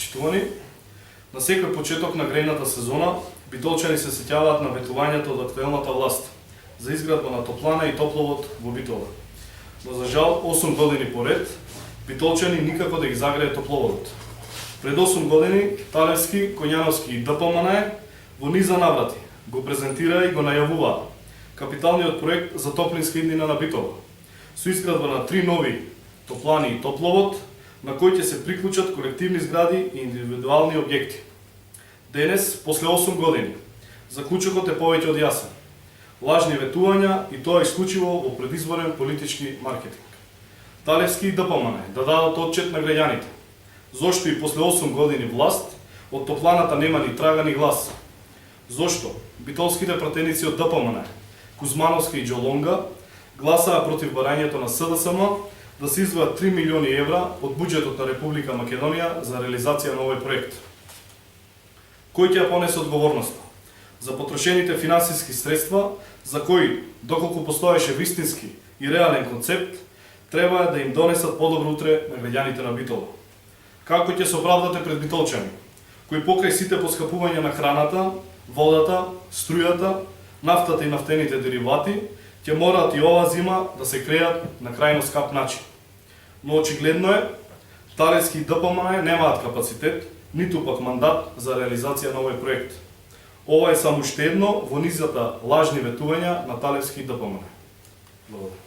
Почитувани, на секој почеток на грејната сезона, битолчани се сеќаваат на ветувањето од актуелната власт за изградба на топлана и топловод во Битола. Но за жал, 8 години поред, битолчани никако да ги загрее топловодот. Пред 8 години, Талевски, Коњановски и ДПМН во низа наврати го презентираа и го најавуваа капиталниот проект за топлинска иднина на Битола, со изградба на 3 нови топлани и топловод, на кои ќе се приклучат колективни згради и индивидуални објекти. Денес, после 8 години, заклучокот е повеќе од јасен. Лажни ветувања и тоа исклучиво во предизборен политички маркетинг. Талевски и ДПМН да дадат отчет на граѓаните. Зошто и после 8 години власт од топланата нема ни трага ни глас? Зошто битолските пратеници од ДПМН, Кузмановска и Џолонга гласаа против барањето на СДСМ да се издвојат 3 милиони евра од буџетот на Република Македонија за реализација на овој проект? Кој ќе ја понесе одговорноста за потрошените финансиски средства, за кои, доколку постоеше вистински и реален концепт, треба да им донесат подобро утре на граѓаните на Битола? Како ќе се оправдате пред битолчани, кои покрај сите поскапувања на храната, водата, струјата, нафтата и нафтените деривати, ќе мораат и оваа зима да се креат на крајно скап начин? Но очигледно е, Талевски и ДПМН немаат капацитет, ниту пак мандат за реализација на овој проект. Ова е само уште едно во низата лажни ветувања на Талевски и ДПМН. Благодарам.